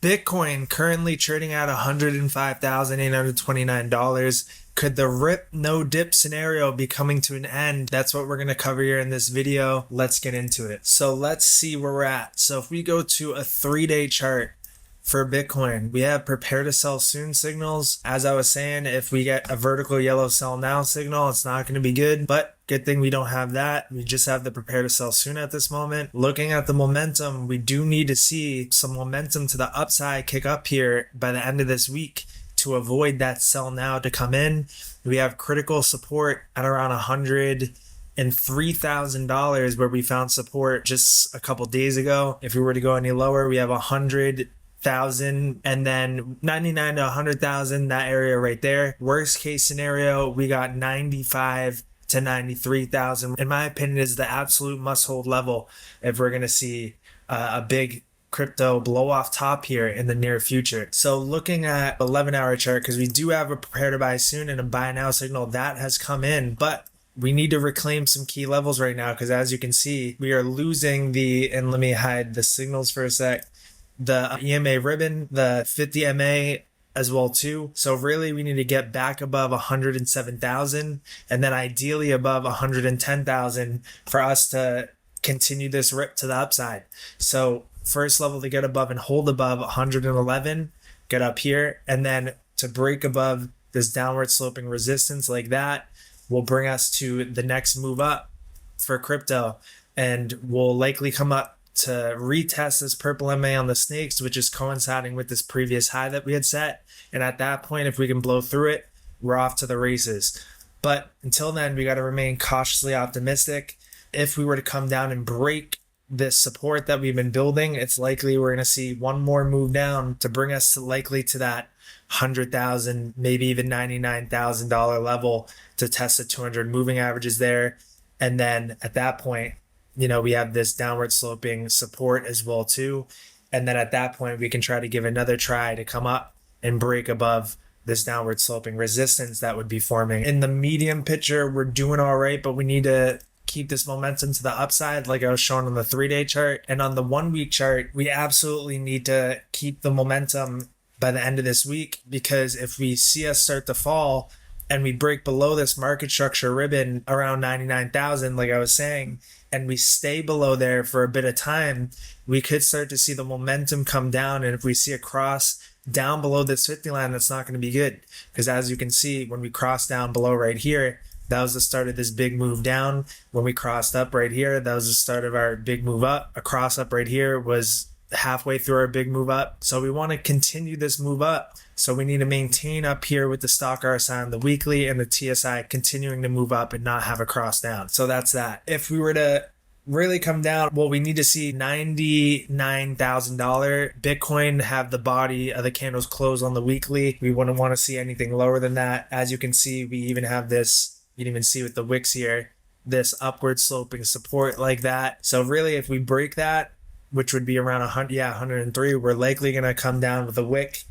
Bitcoin currently trading at $105,829. Could the rip no dip scenario be coming to an end? That's what we're going to cover here in this video. Let's get into it. So let's see where we're at. So if we go to a 3-day chart for Bitcoin, we have prepare to sell soon signals. As I was saying, if we get a vertical yellow sell now signal, it's not going to be good, but good thing we don't have that. We just have the prepare to sell soon at this moment. Looking at the momentum, we do need to see some momentum to the upside kick up here by the end of this week to avoid that sell now to come in. We have critical support at around $103,000 where we found support just a couple days ago. If we were to go any lower, we have 100,000 and then 99 to 100,000, that area right there. Worst case scenario, we got 95 to 93,000. In my opinion, is the absolute must hold level if we're going to see a big crypto blow off top here in the near future. So looking at 11-hour chart, because we do have a prepare to buy soon and a buy now signal that has come in, but we need to reclaim some key levels right now, because as you can see, we are losing and let me hide the signals for a sec, the EMA ribbon, the 50 MA as well too. So really we need to get back above 107,000 and then ideally above 110,000 for us to continue this rip to the upside. So first level to get above and hold above 111, get up here, and then to break above this downward sloping resistance like that will bring us to the next move up for crypto, and we'll likely come up to retest this purple MA on the snakes, which is coinciding with this previous high that we had set. And at that point, if we can blow through it, we're off to the races. But until then, we got to remain cautiously optimistic. If we were to come down and break this support that we've been building, it's likely we're going to see one more move down to bring us to likely to that $100,000, maybe even $99,000 level to test the 200 moving averages there. And then at that point, we have this downward sloping support as well too. And then at that point, we can try to give another try to come up and break above this downward sloping resistance that would be forming. In the medium picture, we're doing all right, but we need to keep this momentum to the upside like I was showing on the 3-day chart. And on the 1-week chart, we absolutely need to keep the momentum by the end of this week, because if we see us start to fall and we break below this market structure ribbon around 99,000, like I was saying, and we stay below there for a bit of time, we could start to see the momentum come down. And if we see a cross down below this 50 line, that's not going to be good, because as you can see, when we cross down below right here, that was the start of this big move down. When we crossed up right here, that was the start of our big move up. A cross up right here was halfway through our big move up. So we want to continue this move up. So we need to maintain up here with the stock RSI on the weekly and the TSI continuing to move up and not have a cross down. So that's that. If we were to really come down, well, we need to see $99,000 Bitcoin have the body of the candles close on the weekly. We wouldn't want to see anything lower than that. As you can see, we even have this, you can even see with the wicks here, this upward sloping support like that. So really, if we break that, which would be around 103, we're likely going to come down with a wick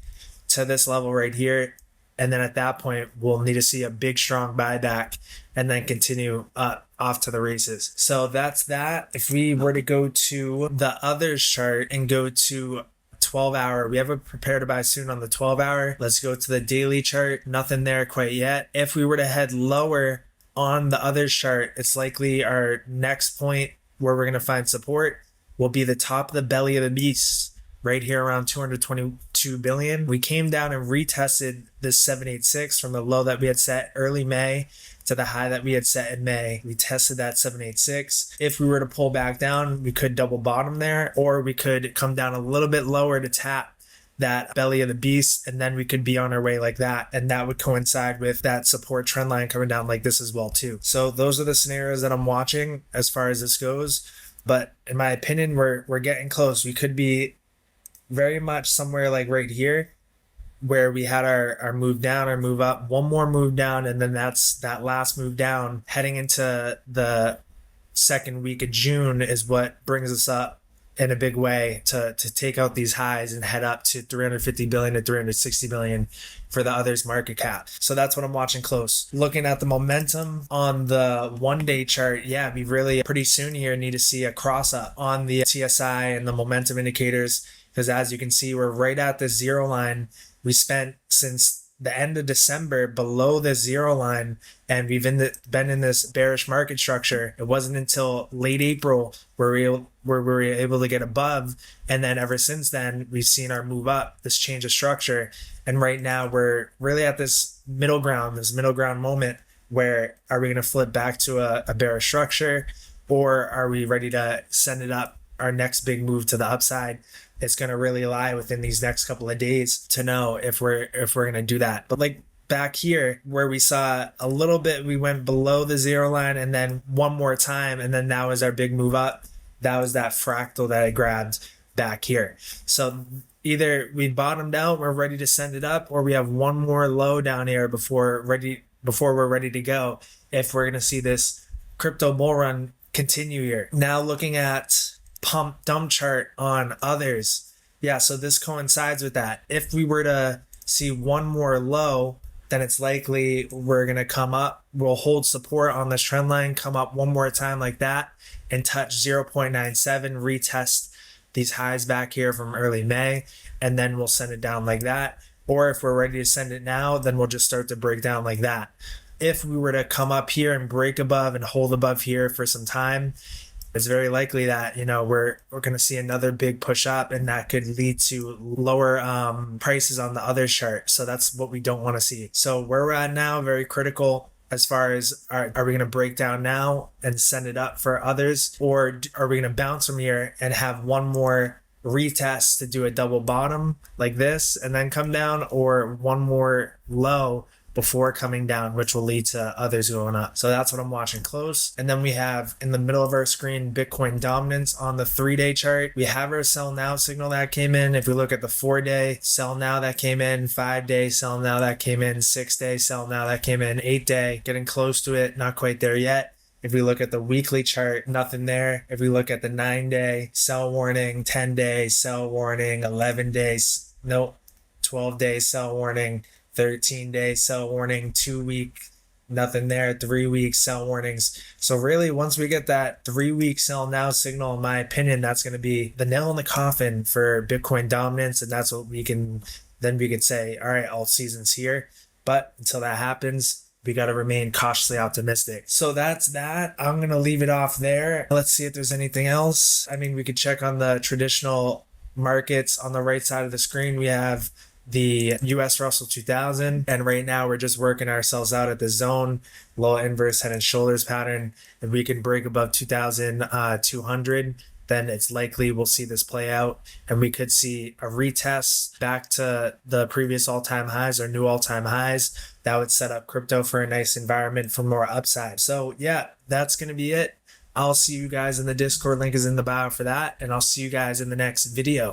to this level right here. And then at that point, we'll need to see a big, strong buyback and then continue off to the races. So that's that. If we were to go to the others chart and go to 12-hour, we have a prepare to buy soon on the 12-hour. Let's go to the daily chart. Nothing there quite yet. If we were to head lower on the others chart, it's likely our next point where we're going to find support will be the top of the belly of the beast right here around 222 billion. We came down and retested this 786 from the low that we had set early May to the high that we had set in May. We tested that 786. If we were to pull back down, we could double bottom there, or we could come down a little bit lower to tap that belly of the beast, and then we could be on our way like that, and that would coincide with that support trend line coming down like this as well too. So those are the scenarios that I'm watching as far as this goes. But in my opinion, we're getting close. We could be very much somewhere like right here where we had our move down, our move up, one more move down, and then that's that last move down heading into the second week of June is what brings us up in a big way to take out these highs and head up to 350 billion to 360 billion for the others market cap. So that's what I'm watching close. Looking at the momentum on the 1-day chart, we really pretty soon here need to see a cross up on the TSI and the momentum indicators. because as you can see, we're right at the zero line. We spent since the end of December below the zero line, and we've been in this bearish market structure. It wasn't until late April where we were able to get above, and then ever since then we've seen our move up, this change of structure. And right now we're really at this middle ground moment where are we going to flip back to a bearish structure, or are we ready to send it up? Our next big move to the upside, it's going to really lie within these next couple of days to know if we're going to do that. But like back here where we saw a little bit, we went below the zero line and then one more time, and then that was our big move up. That was that fractal that I grabbed back here. So either we bottomed out, we're ready to send it up, or we have one more low down here before we're ready to go, if we're going to see this crypto bull run continue here. Now looking at pump dump chart on others. Yeah, so this coincides with that. If we were to see one more low, then it's likely we're going to come up. We'll hold support on this trend line, come up one more time like that, and touch 0.97, retest these highs back here from early May, and then we'll send it down like that. Or if we're ready to send it now, then we'll just start to break down like that. If we were to come up here and break above and hold above here for some time, it's very likely that, we're going to see another big push up, and that could lead to lower prices on the other chart. So that's what we don't want to see. So where we're at now, very critical as far as are we going to break down now and send it up for others, or are we going to bounce from here and have one more retest to do a double bottom like this and then come down, or one more low before coming down, which will lead to others going up. So that's what I'm watching close. And then we have in the middle of our screen, Bitcoin dominance on the 3-day chart. We have our sell now signal that came in. If we look at the 4-day, sell now that came in, 5-day, sell now that came in, 6-day, sell now that came in, 8-day, getting close to it, not quite there yet. If we look at the weekly chart, nothing there. If we look at the 9-day, sell warning, 10-day, sell warning, 11 days, nope, 12 days, sell warning, 13-day sell warning, 2-week, nothing there, 3-week sell warnings. So really, once we get that 3-week sell now signal, in my opinion, that's going to be the nail in the coffin for Bitcoin dominance. And that's what we could say, all right, all season's here. But until that happens, we got to remain cautiously optimistic. So that's that. I'm going to leave it off there. Let's see if there's anything else. I mean, we could check on the traditional markets. On the right side of the screen, we have the US Russell 2000, and right now we're just working ourselves out at the zone, low inverse head and shoulders pattern. If we can break above 2,200, then it's likely we'll see this play out, and we could see a retest back to the previous all-time highs or new all-time highs. That would set up crypto for a nice environment for more upside. So yeah, that's going to be it. I'll see you guys in the Discord. Link is in the bio for that, and I'll see you guys in the next video.